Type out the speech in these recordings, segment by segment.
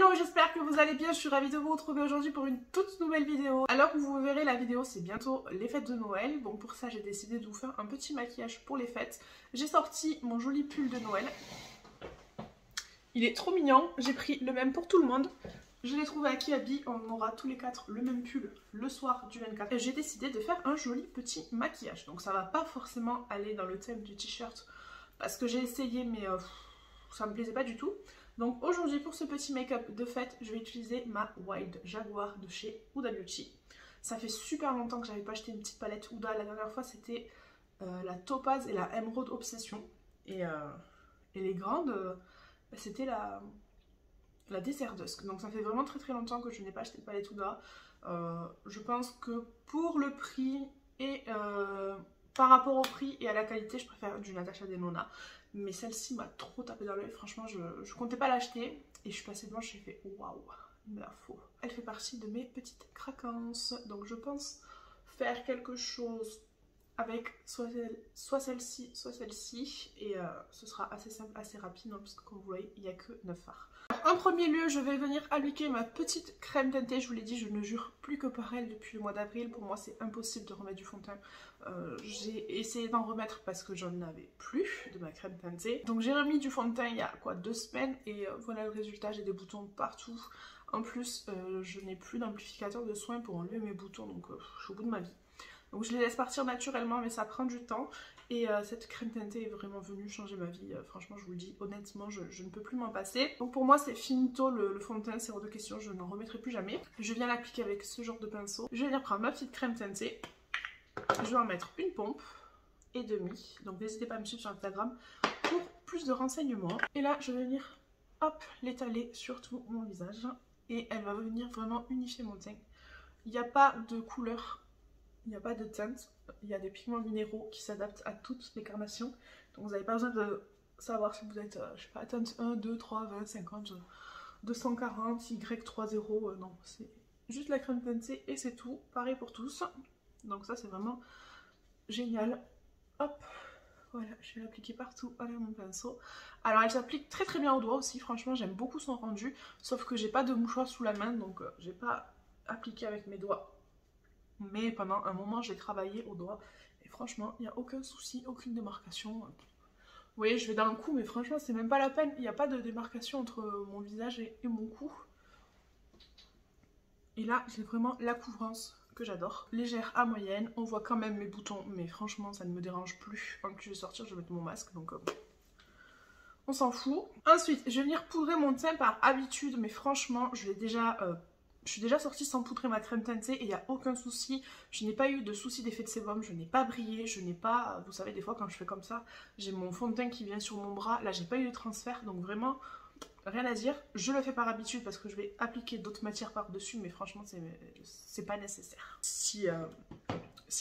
Hello, j'espère que vous allez bien, je suis ravie de vous retrouver aujourd'hui pour une toute nouvelle vidéo. Alors que vous verrez la vidéo, c'est bientôt les fêtes de Noël. Donc pour ça, j'ai décidé de vous faire un petit maquillage pour les fêtes. J'ai sorti mon joli pull de Noël. Il est trop mignon, j'ai pris le même pour tout le monde. Je l'ai trouvé à Kiabi, on aura tous les quatre le même pull le soir du 24. Et j'ai décidé de faire un joli petit maquillage. Donc ça va pas forcément aller dans le thème du t-shirt parce que j'ai essayé mais ça me plaisait pas du tout. Donc aujourd'hui pour ce petit make-up de fête, je vais utiliser ma Wild Jaguar de chez Huda Beauty. Ça fait super longtemps que j'avais pas acheté une petite palette Huda. La dernière fois c'était la Topaz et la Emerald Obsession. Et les grandes, c'était la Desert Dusk. Donc ça fait vraiment très longtemps que je n'ai pas acheté de palette Huda. Je pense que pour le prix et par rapport au prix et à la qualité, je préfère du Natasha Denona. Mais celle-ci m'a trop tapé dans l'œil. Franchement, je comptais pas l'acheter. Et je suis passée devant, j'ai fait waouh, il me la faut. Elle fait partie de mes petites craquances. Donc je pense faire quelque chose avec soit celle-ci, soit celle-ci. Et ce sera assez simple, assez rapide. Hein, parce que comme vous voyez, il n'y a que 9 fards. En premier lieu, je vais venir appliquer ma petite crème teintée. Je vous l'ai dit, je ne jure plus que par elle depuis le mois d'avril. Pour moi, c'est impossible de remettre du fond de teint. J'ai essayé d'en remettre parce que j'en avais plus de ma crème teintée. Donc j'ai remis du fond de teint il y a quoi 2 semaines et voilà le résultat, j'ai des boutons partout. En plus, je n'ai plus d'amplificateur de soin pour enlever mes boutons, donc je suis au bout de ma vie. Donc je les laisse partir naturellement, mais ça prend du temps. Et cette crème teintée est vraiment venue changer ma vie. Franchement, je vous le dis, honnêtement, je ne peux plus m'en passer. Donc pour moi, c'est finito le fond de teint, c'est hors de question, je n'en remettrai plus jamais. Je viens l'appliquer avec ce genre de pinceau. Je vais venir prendre ma petite crème teintée. Je vais en mettre une pompe et demie. Donc n'hésitez pas à me suivre sur Instagram pour plus de renseignements. Et là, je vais venir, hop, l'étaler sur tout mon visage. Et elle va venir vraiment unifier mon teint. Il n'y a pas de couleur. Il n'y a pas de teinte, il y a des pigments minéraux qui s'adaptent à toutes les carnations. Donc vous n'avez pas besoin de savoir si vous êtes, je sais pas, teinte 1, 2, 3, 20, 50, 240, Y30, non. C'est juste la crème teintée et c'est tout. Pareil pour tous. Donc ça c'est vraiment génial. Hop, voilà, je vais l'appliquer partout avec mon pinceau. Alors elle s'applique très bien au doigt aussi, franchement j'aime beaucoup son rendu. Sauf que j'ai pas de mouchoir sous la main, donc j'ai pas appliqué avec mes doigts. Mais pendant un moment, j'ai travaillé au doigt. Et franchement, il n'y a aucun souci, aucune démarcation. Vous voyez, je vais dans le cou, mais franchement, c'est même pas la peine. Il n'y a pas de démarcation entre mon visage et mon cou. Et là, j'ai vraiment la couvrance que j'adore. Légère à moyenne. On voit quand même mes boutons, mais franchement, ça ne me dérange plus. Quand je vais sortir, je vais mettre mon masque, donc on s'en fout. Ensuite, je vais venir poudrer mon teint par habitude, mais franchement, je suis déjà sortie sans poudrer ma crème teintée et il n'y a aucun souci. Je n'ai pas eu de souci d'effet de sébum, je n'ai pas brillé, je n'ai pas... Vous savez, des fois quand je fais comme ça, j'ai mon fond de teint qui vient sur mon bras. Là, j'ai pas eu de transfert, donc vraiment, rien à dire. Je le fais par habitude parce que je vais appliquer d'autres matières par-dessus, mais franchement, c'est pas nécessaire. Si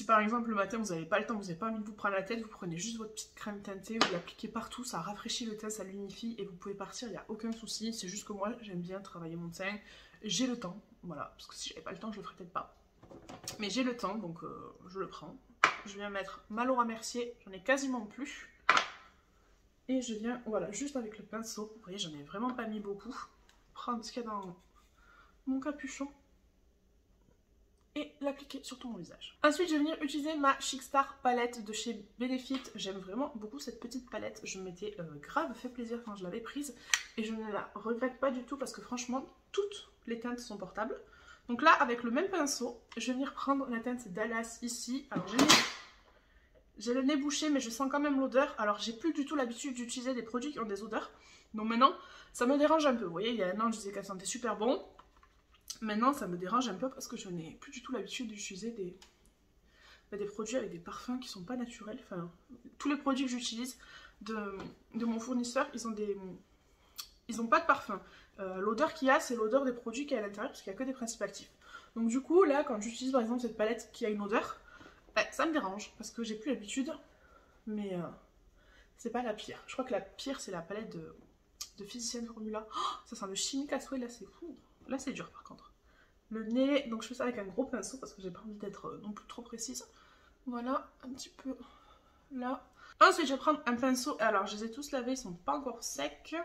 par exemple le matin vous n'avez pas le temps, vous n'avez pas envie de vous prendre la tête, vous prenez juste votre petite crème teintée, vous l'appliquez partout, ça rafraîchit le teint, ça l'unifie et vous pouvez partir, il n'y a aucun souci. C'est juste que moi j'aime bien travailler mon teint, j'ai le temps, voilà, parce que si j'avais pas le temps je le ferais peut-être pas. Mais j'ai le temps donc je le prends. Je viens mettre ma Laura Mercier, j'en ai quasiment plus. Et je viens, voilà, juste avec le pinceau, vous voyez j'en ai vraiment pas mis beaucoup, prendre ce qu'il y a dans mon capuchon et l'appliquer sur tout mon visage. Ensuite, je vais venir utiliser ma Chic Star palette de chez Benefit. J'aime vraiment beaucoup cette petite palette. Je m'étais grave fait plaisir quand je l'avais prise et je ne la regrette pas du tout parce que franchement, toutes les teintes sont portables. Donc là, avec le même pinceau, je vais venir prendre la teinte Dallas ici. Alors, j'ai le nez bouché, mais je sens quand même l'odeur. Alors, j'ai plus du tout l'habitude d'utiliser des produits qui ont des odeurs. Donc maintenant, ça me dérange un peu. Vous voyez, il y a un an, je disais qu'elle sentait super bon. Maintenant, ça me dérange un peu parce que je n'ai plus du tout l'habitude d'utiliser des produits avec des parfums qui sont pas naturels. Enfin, tous les produits que j'utilise de mon fournisseur, ils ont pas de parfum. L'odeur qu'il y a, c'est l'odeur des produits qu'il y a à l'intérieur parce qu'il n'y a que des principes actifs. Donc du coup, là, quand j'utilise par exemple cette palette qui a une odeur, ça me dérange parce que j'ai plus l'habitude. Mais c'est pas la pire. Je crois que la pire, c'est la palette de Physician Formula. Oh, ça sent le chimique à souhait, là, c'est fou. Là c'est dur par contre. Le nez, donc je fais ça avec un gros pinceau parce que j'ai pas envie d'être non plus trop précise. Voilà, un petit peu là. Ensuite je vais prendre un pinceau, alors je les ai tous lavés, ils sont pas encore secs.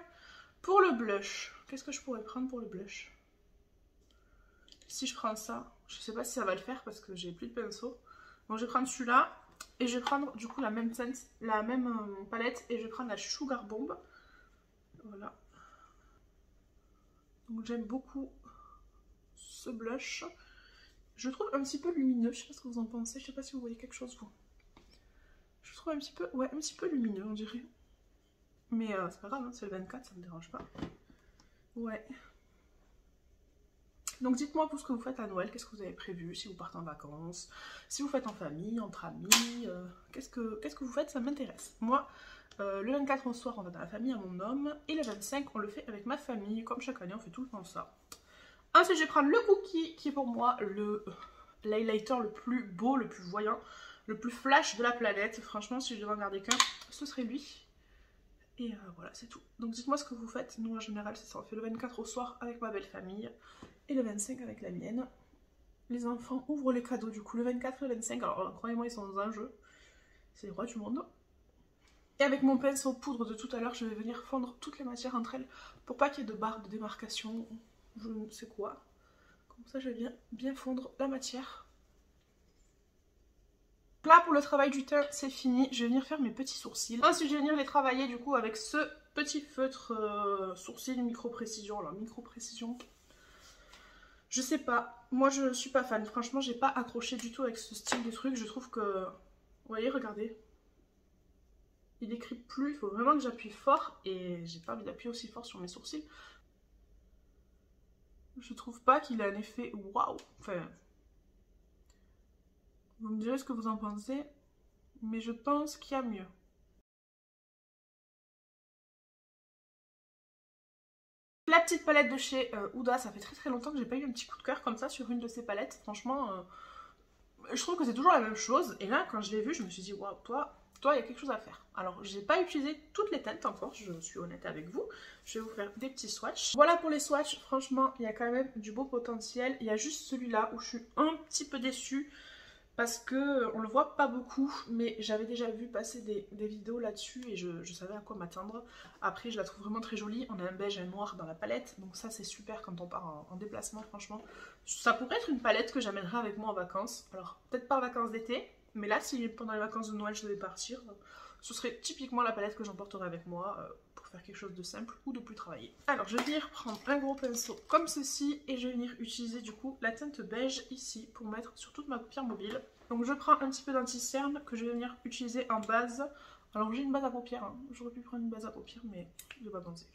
Pour le blush, Qu'est-ce que je pourrais prendre pour le blush? Si je prends ça, je sais pas si ça va le faire parce que j'ai plus de pinceau. Donc je vais prendre celui-là et je vais prendre du coup la même teinte, la même palette et je vais prendre la Sugar Bomb. Voilà. Donc j'aime beaucoup ce blush. Je le trouve un petit peu lumineux, je sais pas ce que vous en pensez, je sais pas si vous voyez quelque chose vous. Je le trouve un petit peu, ouais, un petit peu lumineux on dirait. Mais c'est pas grave, hein, c'est le 24, ça me dérange pas. Ouais. Donc dites-moi vous ce que vous faites à Noël, qu'est-ce que vous avez prévu, si vous partez en vacances, si vous faites en famille, entre amis, qu'est-ce que vous faites, ça m'intéresse. Moi, le 24 au soir, on va dans la famille à mon homme, et le 25, on le fait avec ma famille, comme chaque année, on fait tout le temps ça. Ensuite, je vais prendre le cookie, qui est pour moi l'highlighter le plus beau, le plus voyant, le plus flash de la planète. Franchement, si je devais en garder qu'un, ce serait lui. Et voilà, c'est tout. Donc dites-moi ce que vous faites. Nous, en général, c'est ça. On fait le 24 au soir avec ma belle famille. Et le 25 avec la mienne. Les enfants ouvrent les cadeaux du coup le 24 et le 25. Alors croyez-moi, ils sont dans un jeu. C'est les rois du monde. Et avec mon pinceau poudre de tout à l'heure, je vais venir fondre toutes les matières entre elles. Pour pas qu'il y ait de barre de démarcation. Je ne sais quoi. Comme ça, je vais bien fondre la matière. Là, pour le travail du teint, c'est fini. Je vais venir faire mes petits sourcils. Ensuite, je vais venir les travailler du coup avec ce petit feutre sourcil micro-précision. Alors, micro-précision, je sais pas. Moi, je suis pas fan. Franchement, j'ai pas accroché du tout avec ce style de truc. Je trouve que... Vous voyez, regardez. Il décrypte plus. Il faut vraiment que j'appuie fort. Et j'ai pas envie d'appuyer aussi fort sur mes sourcils. Je trouve pas qu'il a un effet waouh. Enfin... Vous me direz ce que vous en pensez. Mais je pense qu'il y a mieux. La petite palette de chez Huda, ça fait très longtemps que j'ai pas eu un petit coup de cœur comme ça sur une de ces palettes. Franchement, je trouve que c'est toujours la même chose. Et là, quand je l'ai vue, je me suis dit, waouh, toi, il y a quelque chose à faire. Alors, j'ai pas utilisé toutes les teintes encore, je suis honnête avec vous. Je vais vous faire des petits swatchs. Voilà pour les swatchs, franchement, il y a quand même du beau potentiel. Il y a juste celui-là où je suis un petit peu déçue. Parce que on le voit pas beaucoup, mais j'avais déjà vu passer des vidéos là-dessus et je savais à quoi m'attendre. Après, je la trouve vraiment très jolie. On a un beige et un noir dans la palette, donc ça c'est super quand on part en déplacement, franchement. Ça pourrait être une palette que j'amènerai avec moi en vacances. Alors, peut-être pas en vacances d'été, mais là, si pendant les vacances de Noël je devais partir, ce serait typiquement la palette que j'emporterai avec moi pour faire quelque chose de simple ou de plus travaillé. Alors, je vais venir prendre un gros pinceau comme ceci et je vais venir utiliser du coup la teinte beige ici pour mettre sur toute ma paupière mobile. Donc, je prends un petit peu d'anti-cerne que je vais venir utiliser en base. Alors, j'ai une base à paupières, hein. J'aurais pu prendre une base à paupières, mais je vais pas penser.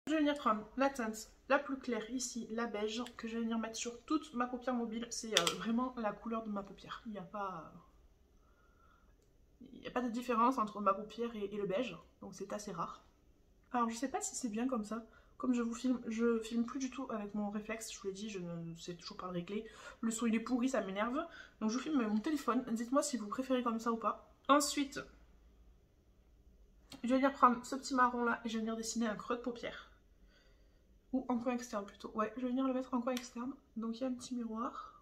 Je vais venir prendre la teinte la plus claire ici, la beige, que je vais venir mettre sur toute ma paupière mobile. C'est vraiment la couleur de ma paupière. Il n'y a pas de différence entre ma paupière et le beige, donc c'est assez rare. Alors je sais pas si c'est bien comme ça. Comme je filme plus du tout avec mon réflexe, je vous l'ai dit, je ne sais toujours pas le régler. Le son il est pourri, ça m'énerve. Donc je vous filme avec mon téléphone. Dites-moi si vous préférez comme ça ou pas. Ensuite, je vais venir prendre ce petit marron là et je vais venir dessiner un creux de paupière. Ou en coin externe plutôt. Ouais, je vais venir le mettre en coin externe. Donc il y a un petit miroir.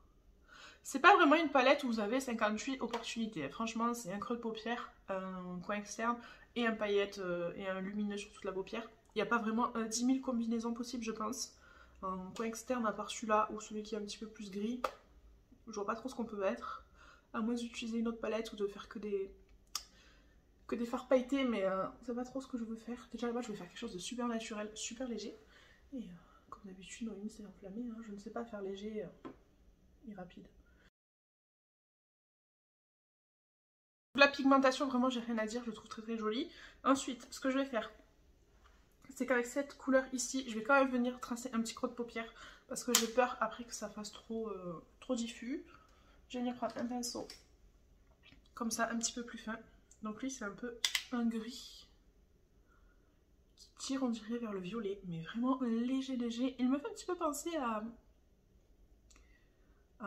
C'est pas vraiment une palette où vous avez 58 opportunités. Franchement, c'est un creux de paupière, un coin externe et un paillette et un lumineux sur toute la paupière. Il n'y a pas vraiment 10 000 combinaisons possibles, je pense. Un coin externe, à part celui-là ou celui qui est un petit peu plus gris, je vois pas trop ce qu'on peut mettre. À moins d'utiliser une autre palette ou de faire que des fards pailletés, mais c'est pas trop ce que je veux faire. Déjà là-bas, je vais faire quelque chose de super naturel, super léger. Et comme d'habitude, Noémie s'est enflammée. Hein. Je ne sais pas faire léger et rapide. La pigmentation, vraiment, j'ai rien à dire, je le trouve très jolie. Ensuite, ce que je vais faire, c'est qu'avec cette couleur ici, je vais quand même venir tracer un petit creux de paupière parce que j'ai peur après que ça fasse trop diffus. Je vais venir prendre un pinceau comme ça, un petit peu plus fin. Donc lui, c'est un peu un gris qui tire, on dirait, vers le violet, mais vraiment léger. Il me fait un petit peu penser à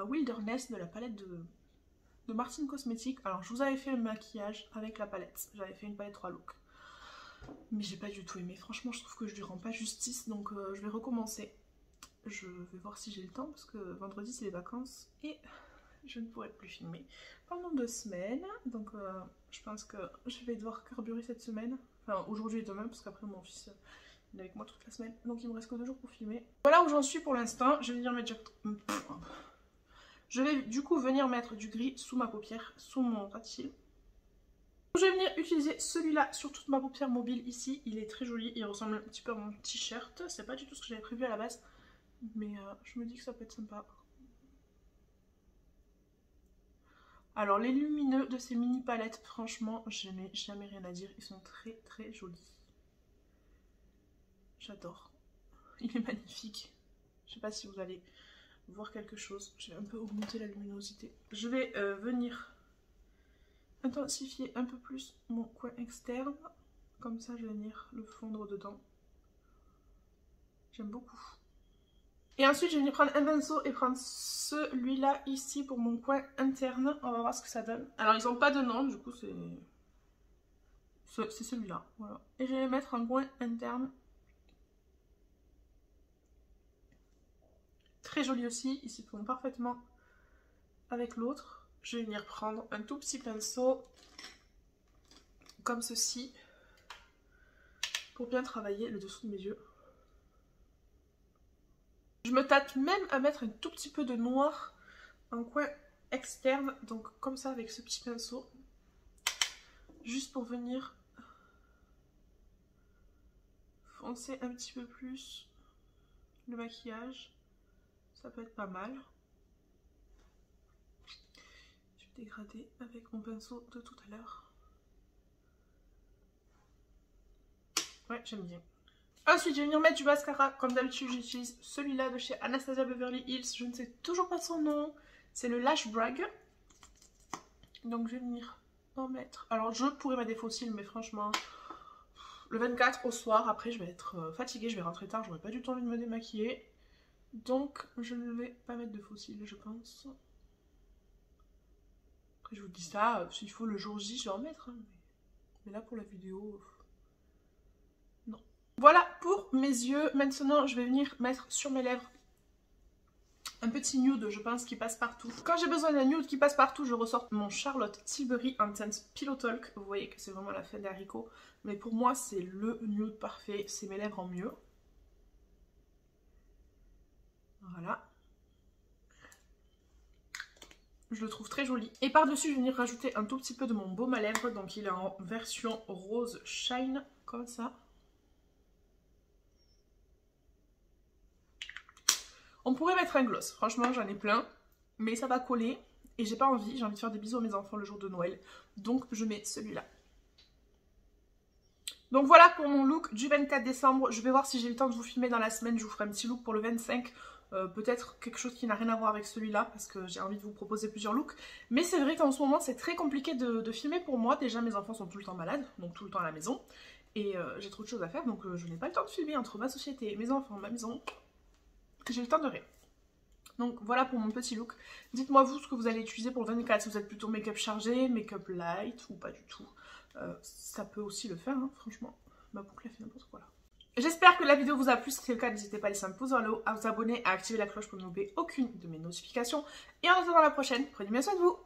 Wilderness de la palette de Martine Cosmetics. Alors, je vous avais fait le maquillage avec la palette. J'avais fait une palette 3 looks. Mais j'ai pas du tout aimé. Franchement, je trouve que je lui rends pas justice. Donc, je vais recommencer. Je vais voir si j'ai le temps parce que vendredi, c'est les vacances. Et je ne pourrai plus filmer pendant 2 semaines. Donc, je pense que je vais devoir carburer cette semaine. Enfin, aujourd'hui et demain parce qu'après, mon fils Il est avec moi toute la semaine, donc il me reste que 2 jours pour filmer. Voilà où j'en suis pour l'instant. Je vais venir mettre... Je vais du coup venir mettre du gris sous ma paupière, sous mon ras de cils. Je vais venir utiliser celui-là sur toute ma paupière mobile ici. Il est très joli, il ressemble un petit peu à mon t-shirt. C'est pas du tout ce que j'avais prévu à la base, mais je me dis que ça peut être sympa. Alors les lumineux de ces mini palettes, franchement, je n'ai jamais rien à dire. Ils sont très très jolis. J'adore. Il est magnifique. Je sais pas si vous allez voir quelque chose. Je vais un peu augmenter la luminosité. Je vais venir intensifier un peu plus mon coin externe. Comme ça, je vais venir le fondre dedans. J'aime beaucoup. Et ensuite, je vais venir prendre un pinceau et prendre celui-là ici pour mon coin interne. On va voir ce que ça donne. Alors, ils n'ont pas de nom, du coup, c'est celui-là. Voilà. Et je vais les mettre en coin interne. Très joli aussi, il s'y fond parfaitement avec l'autre. Je vais venir prendre un tout petit pinceau comme ceci pour bien travailler le dessous de mes yeux. Je me tâte même à mettre un tout petit peu de noir en coin externe, donc comme ça avec ce petit pinceau, juste pour venir foncer un petit peu plus le maquillage. Ça peut être pas mal. Je vais dégrader avec mon pinceau de tout à l'heure. Ouais, j'aime bien. Ensuite, je vais venir mettre du mascara. Comme d'habitude, j'utilise celui-là de chez Anastasia Beverly Hills. Je ne sais toujours pas son nom. C'est le Lash Brag. Donc, je vais venir en mettre. Alors, je pourrais mettre des faux cils, mais franchement, le 24 au soir, après, je vais être fatiguée. Je vais rentrer tard. J'aurai pas du tout envie de me démaquiller. Donc, je ne vais pas mettre de faux cils, je pense. Après, je vous dis ça, s'il faut le jour J, je vais en mettre. Hein, mais là, pour la vidéo, non. Voilà pour mes yeux. Maintenant, je vais venir mettre sur mes lèvres un petit nude, je pense, qui passe partout. Quand j'ai besoin d'un nude qui passe partout, je ressors mon Charlotte Tilbury Intense Pillow Talk. Vous voyez que c'est vraiment la fin des haricots. Mais pour moi, c'est le nude parfait. C'est mes lèvres en mieux. Voilà. Je le trouve très joli. Et par-dessus, je vais venir rajouter un tout petit peu de mon baume à lèvres. Donc il est en version rose shine, comme ça. On pourrait mettre un gloss. Franchement, j'en ai plein. Mais ça va coller. Et j'ai pas envie. J'ai envie de faire des bisous à mes enfants le jour de Noël. Donc je mets celui-là. Donc voilà pour mon look du 24 décembre. Je vais voir si j'ai le temps de vous filmer dans la semaine. Je vous ferai un petit look pour le 25. Peut-être quelque chose qui n'a rien à voir avec celui-là. Parce que j'ai envie de vous proposer plusieurs looks. Mais c'est vrai qu'en ce moment c'est très compliqué de filmer pour moi. Déjà mes enfants sont tout le temps malades. Donc tout le temps à la maison. Et j'ai trop de choses à faire. Donc je n'ai pas le temps de filmer entre ma société, mes enfants, ma maison. J'ai le temps de rien. Donc voilà pour mon petit look. Dites-moi vous ce que vous allez utiliser pour le 24. Si vous êtes plutôt make-up chargé, make-up light ou pas du tout. Ça peut aussi le faire, hein, franchement. Ma boucle a fait n'importe quoi là. J'espère que la vidéo vous a plu. Si c'est le cas, n'hésitez pas à laisser un pouce en haut, à vous abonner, à activer la cloche pour ne louper aucune de mes notifications. Et en attendant la prochaine, prenez bien soin de vous.